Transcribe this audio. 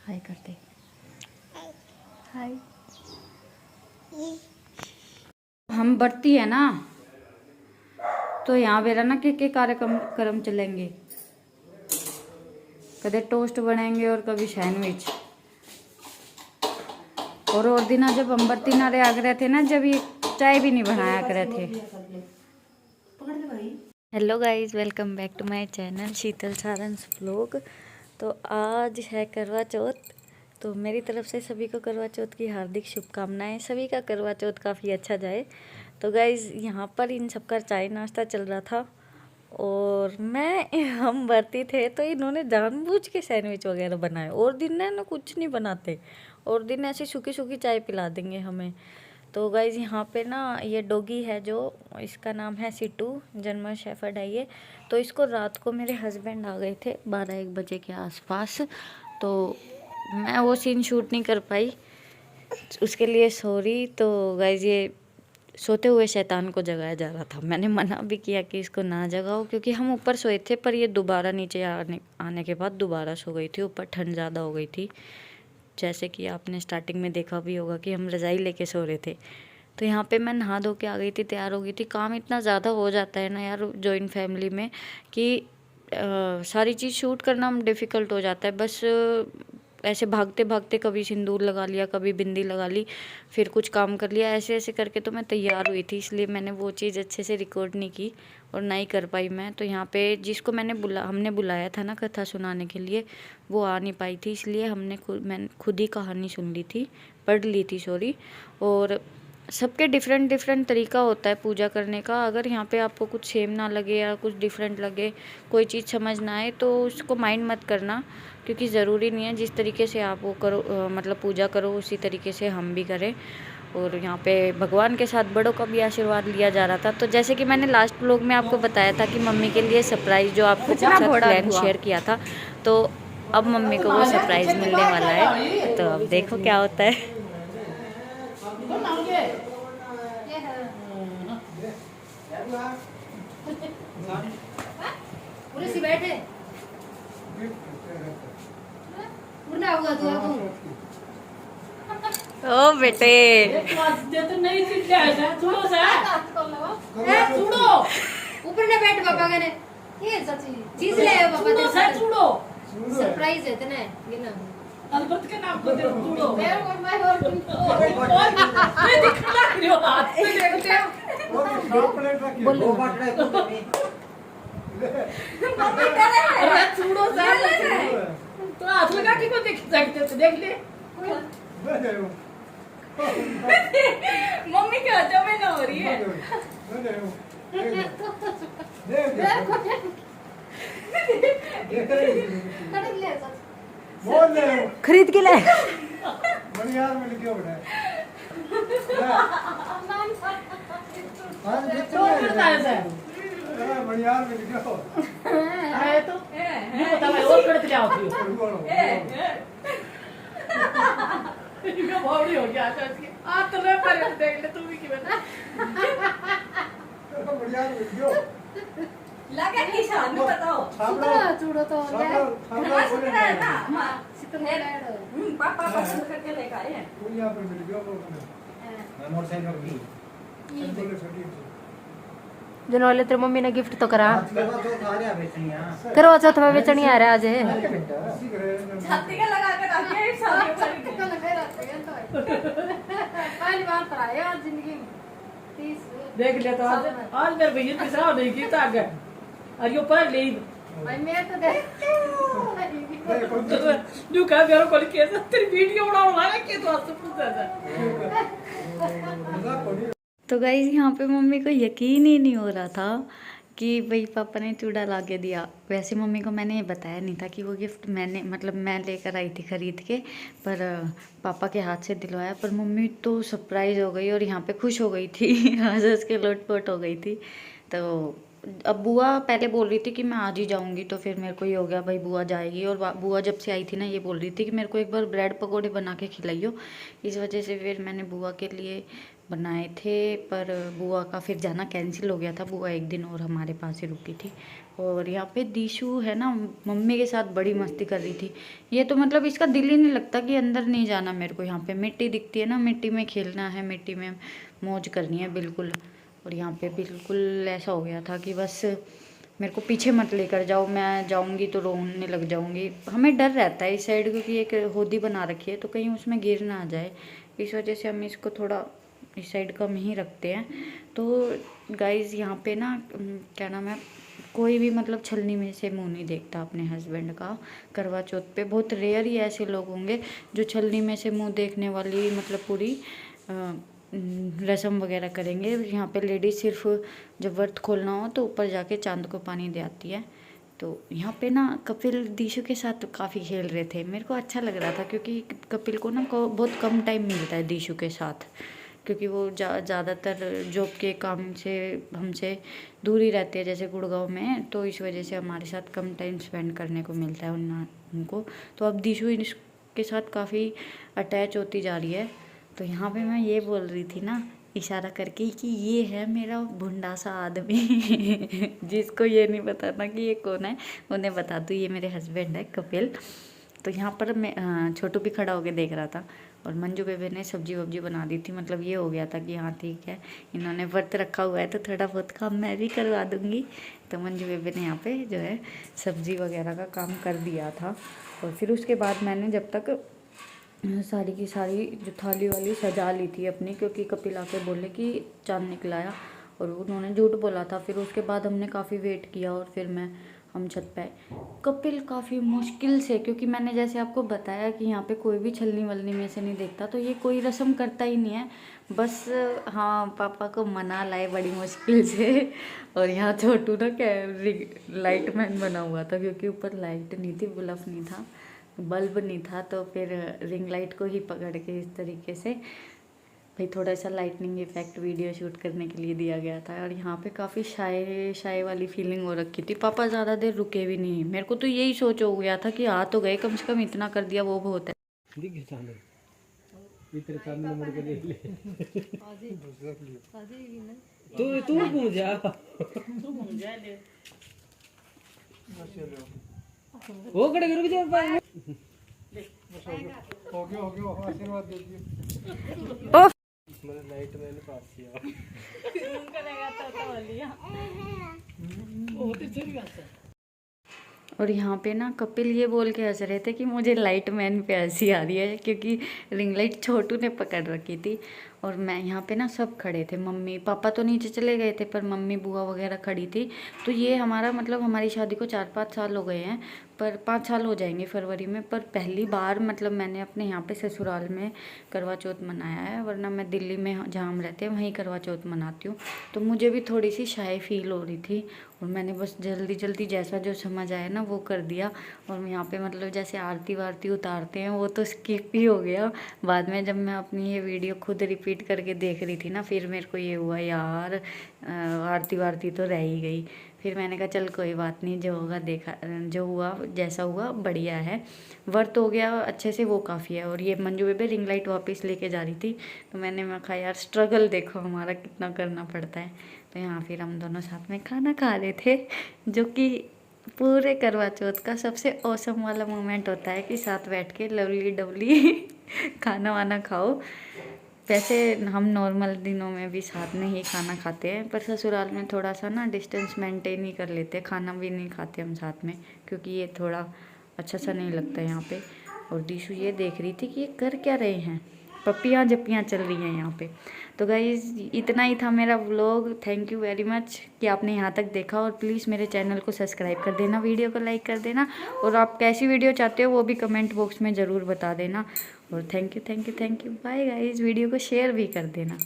हाय करते। हाय। हम बढ़ती है ना, तो यहाँ बेरा ना के कार्यक्रम कर्म चलेंगे। कभी टोस्ट बनाएंगे और कभी सैंडविच। और दिन जब हम बर्ती नारे आग रहे थे ना, जब ये चाय भी नहीं बनाया करे थे। Hello guys, welcome back to my channel Sheetal Saransh vlog. तो आज है करवा चौथ, तो मेरी तरफ से सभी को करवा चौथ की हार्दिक शुभकामनाएं। सभी का करवा चौथ काफ़ी अच्छा जाए। तो गाइस यहाँ पर इन सबका चाय नाश्ता चल रहा था और हम भरती थे, तो इन्होंने जानबूझ के सैंडविच वगैरह बनाए। और दिन ना कुछ नहीं बनाते, और दिन ऐसी सूखी सूखी चाय पिला देंगे हमें। तो गाइज यहाँ पे ना ये डॉगी है, जो इसका नाम है सिटू, जर्मन शेफर्ड है ये। तो इसको रात को मेरे हस्बैंड आ गए थे 12-1 बजे के आसपास, तो मैं वो सीन शूट नहीं कर पाई, उसके लिए सॉरी। तो गाइज ये सोते हुए शैतान को जगाया जा रहा था। मैंने मना भी किया कि इसको ना जगाओ, क्योंकि हम ऊपर सोए थे, पर ये दोबारा नीचे आने के बाद दोबारा सो गई थी। ऊपर ठंड ज़्यादा हो गई थी, जैसे कि आपने स्टार्टिंग में देखा भी होगा कि हम रज़ाई लेके सो रहे थे। तो यहाँ पे मैं नहा धो के आ गई थी, तैयार हो गई थी। काम इतना ज़्यादा हो जाता है ना यार जॉइंट फैमिली में, कि सारी चीज़ शूट करना डिफ़िकल्ट हो जाता है। बस ऐसे भागते भागते कभी सिंदूर लगा लिया, कभी बिंदी लगा ली, फिर कुछ काम कर लिया, ऐसे ऐसे करके तो मैं तैयार हुई थी। इसलिए मैंने वो चीज़ अच्छे से रिकॉर्ड नहीं की और ना ही कर पाई मैं। तो यहाँ पे जिसको हमने बुलाया था ना कथा सुनाने के लिए, वो आ नहीं पाई थी, इसलिए मैंने खुद ही कहानी सुन ली थी, पढ़ ली थी सॉरी। और सबके डिफरेंट डिफरेंट तरीका होता है पूजा करने का। अगर यहाँ पे आपको कुछ सेम ना लगे या कुछ डिफरेंट लगे, कोई चीज़ समझ ना आए, तो उसको माइंड मत करना, क्योंकि ज़रूरी नहीं है जिस तरीके से आप वो करो, मतलब पूजा करो, उसी तरीके से हम भी करें। और यहाँ पे भगवान के साथ बड़ों का भी आशीर्वाद लिया जा रहा था। तो जैसे कि मैंने लास्ट व्लॉग में आपको बताया था कि मम्मी के लिए सरप्राइज़ जो आपको साथ प्लान शेयर किया था, तो अब मम्मी को वो सरप्राइज़ मिलने वाला है। तो अब देखो क्या होता है। ओ बेटे ऊपर ने बैठ पापा कने ये सच्ची चीज ले आयो पापा तेरे साथ छूड़ो सरप्राइज है तने गिना अलबत के नाम को दे छूड़ो मेरे को मैं और मैं दिखला रही हूं हाथ से देखते हो बोल दो बात रहे मम्मी करे अरे छूड़ो सर तो हाथ लगा के को देख सकते हो, देख ले मम्मी क्या जमे ना हो रही है खरीद के ले बढ़िया मिल गया बड़ा बढ़िया मिल गया आए तो ये बता भाई और करते जाओ इनका बावड़ी हो गया आज की आ तो रे पर देख ले तू भी की बता बढ़िया मिल गया लगा कि शान में बताओ चूड़ो तो है ना हां पापा पसंद करके लेके आए हैं कोई यहां पर मिल गया मैं मोटरसाइकिल की जनोले तेरी मम्मी ने गिफ्ट तो करा करवा चौथ में बेचनी आ रहा आज छाती का लगा के रखे एक साल का लगा रखे हैं तो पहली बार कराए आज जिंदगी में 30 देख ले तो आज मेरे भैया की सराह नहीं की था आगे और यो पर ले भाई मैं तो देख जो का मेरे को के तेरी वीडियो बनाओ लगा के तो आज पूछता था। तो गाइस यहाँ पे मम्मी को यकीन ही नहीं हो रहा था कि भाई पापा ने चूड़ा ला के दिया। वैसे मम्मी को मैंने ये बताया नहीं था कि वो गिफ्ट मैं लेकर आई थी खरीद के, पर पापा के हाथ से दिलवाया। पर मम्मी तो सरप्राइज़ हो गई और यहाँ पे खुश हो गई थी हंस के लोटपोट हो गई थी। तो अब बुआ पहले बोल रही थी कि मैं आज ही जाऊंगी, तो फिर मेरे को ये हो गया भाई बुआ जाएगी। और बुआ जब से आई थी ना, ये बोल रही थी कि मेरे को एक बार ब्रेड पकोड़े बना के खिलाइयो। इस वजह से फिर मैंने बुआ के लिए बनाए थे, पर बुआ का फिर जाना कैंसिल हो गया था। बुआ एक दिन और हमारे पास ही रुकी थी। और यहाँ पे दीशु है ना, मम्मी के साथ बड़ी मस्ती कर रही थी। ये तो मतलब इसका दिल ही नहीं लगता कि अंदर नहीं जाना मेरे को। यहाँ पे मिट्टी दिखती है ना, मिट्टी में खेलना है, मिट्टी में मौज करनी है बिल्कुल। और यहाँ पे बिल्कुल ऐसा हो गया था कि बस मेरे को पीछे मत लेकर जाओ, मैं जाऊंगी तो रोने लग जाऊंगी। हमें डर रहता है इस साइड, क्योंकि एक होदी बना रखी है तो कहीं उसमें गिर ना आ जाए, इस वजह से हम इसको थोड़ा इस साइड कम ही रखते हैं। तो गाइज़ यहाँ पे ना क्या नाम है, कोई भी मतलब छलनी में से मुंह नहीं देखता अपने हस्बैंड का करवा चौथ पे। बहुत रेयर ही ऐसे लोग होंगे जो छलनी में से मुंह देखने वाली मतलब पूरी रस्म वगैरह करेंगे। यहाँ पे लेडीज सिर्फ जब व्रत खोलना हो तो ऊपर जाके चांद को पानी दे आती है। तो यहाँ पे ना कपिल दीशु के साथ काफ़ी खेल रहे थे, मेरे को अच्छा लग रहा था, क्योंकि कपिल को ना बहुत कम टाइम मिलता है दीशु के साथ, क्योंकि वो ज़्यादातर जॉब के काम से हमसे दूर ही रहते हैं, जैसे गुड़गांव में। तो इस वजह से हमारे साथ कम टाइम स्पेंड करने को मिलता है उनको। तो अब दीशु इसके साथ काफ़ी अटैच होती जा रही है। तो यहाँ पे मैं ये बोल रही थी ना इशारा करके कि ये है मेरा भुंडा सा आदमी जिसको ये नहीं पता ना कि ये कौन है, उन्हें बता दूँ, ये मेरे हस्बैंड है कपिल। तो यहाँ पर मैं छोटू भी खड़ा होके देख रहा था, और मंजू बेबे ने सब्जी वब्जी बना दी थी। मतलब ये हो गया था कि हाँ ठीक है, इन्होंने व्रत रखा हुआ है तो थोड़ा बहुत काम मैं भी करवा दूँगी। तो मंजू बेबे ने यहाँ पे जो है सब्जी वगैरह का काम कर दिया था। और फिर उसके बाद मैंने जब तक सारी की सारी जो थाली वाली सजा ली थी अपनी, क्योंकि कपिल आके बोले कि चांद निकलाया, और उन्होंने झूठ बोला था। फिर उसके बाद हमने काफ़ी वेट किया और फिर हम छत पे आए। कपिल काफ़ी मुश्किल से, क्योंकि मैंने जैसे आपको बताया कि यहाँ पे कोई भी छलनी वलनी में से नहीं देखता, तो ये कोई रस्म करता ही नहीं है। बस हाँ पापा को मना लाए बड़ी मुश्किल से। और यहाँ छोटू ना क्या लाइट मैन बना हुआ था, क्योंकि ऊपर लाइट नहीं थी, बल्ब नहीं था, बल्ब नहीं था। तो फिर रिंग लाइट को ही पकड़ के इस तरीके से भाई थोड़ा सा लाइटनिंग इफेक्ट वीडियो शूट करने के लिए दिया गया था। और यहाँ पे काफ़ी शाय वाली फीलिंग हो रखी थी। पापा ज़्यादा देर रुके भी नहीं। मेरे को तो यही सोच हो गया था कि आ तो गए, कम से कम इतना कर दिया वो बहुत है। तू घूम जा वो खड़े करो कि हो गया आशीर्वाद दे दिए। मैंने लाइट मैंने पास किया और यहाँ पे ना कपिल ये बोल के हंस रहे थे कि मुझे लाइट मैन पे हंसी आ रही है, क्योंकि रिंग लाइट छोटू ने पकड़ रखी थी। और मैं यहाँ पे ना सब खड़े थे, मम्मी पापा तो नीचे चले गए थे, पर मम्मी बुआ वगैरह खड़ी थी। तो ये हमारा मतलब हमारी शादी को 4-5 साल हो गए हैं, पर 5 साल हो जाएंगे फरवरी में। पर पहली बार मतलब मैंने अपने यहाँ पे ससुराल में करवा चौथ मनाया है, वरना मैं दिल्ली में जहाँ हम रहते हैं वहीं करवा चौथ मनाती हूँ। तो मुझे भी थोड़ी सी शाय फील हो रही थी, और मैंने बस जल्दी जल्दी जैसा जो समझ आया ना वो कर दिया। और यहाँ पे मतलब जैसे आरती वारती उतारते हैं वो तो स्किप ही हो गया। बाद में जब मैं अपनी ये वीडियो खुद रिपीट करके देख रही थी ना, फिर मेरे को ये हुआ यार आरती वारती तो रह ही गई। फिर मैंने कहा चल कोई बात नहीं, जो होगा देखा, जो हुआ जैसा हुआ बढ़िया है, व्रत हो गया अच्छे से, वो काफ़ी है। और ये मंजू बेबे रिंग लाइट वापस लेके जा रही थी, तो मैं कहा यार स्ट्रगल देखो हमारा कितना करना पड़ता है। तो यहाँ फिर हम दोनों साथ में खाना खा रहे थे, जो कि पूरे करवा चौथ का सबसे औसम वाला मोमेंट होता है कि साथ बैठ के लवली डवली खाना वाना खाओ। वैसे हम नॉर्मल दिनों में भी साथ में ही खाना खाते हैं, पर ससुराल में थोड़ा सा ना डिस्टेंस मेंटेन ही कर लेते हैं, खाना भी नहीं खाते हम साथ में, क्योंकि ये थोड़ा अच्छा सा नहीं लगता यहाँ पे। और दीशु ये देख रही थी कि ये कर क्या रहे हैं, पप्पियाँ जप्पियाँ चल रही हैं यहाँ पे। तो गाइज़ इतना ही था मेरा vlog. Thank you very much कि आपने यहाँ तक देखा, और प्लीज़ मेरे चैनल को सब्सक्राइब कर देना, वीडियो को लाइक कर देना, और आप कैसी वीडियो चाहते हो वो भी कमेंट बॉक्स में ज़रूर बता देना। और thank you bye guys, video को शेयर भी कर देना।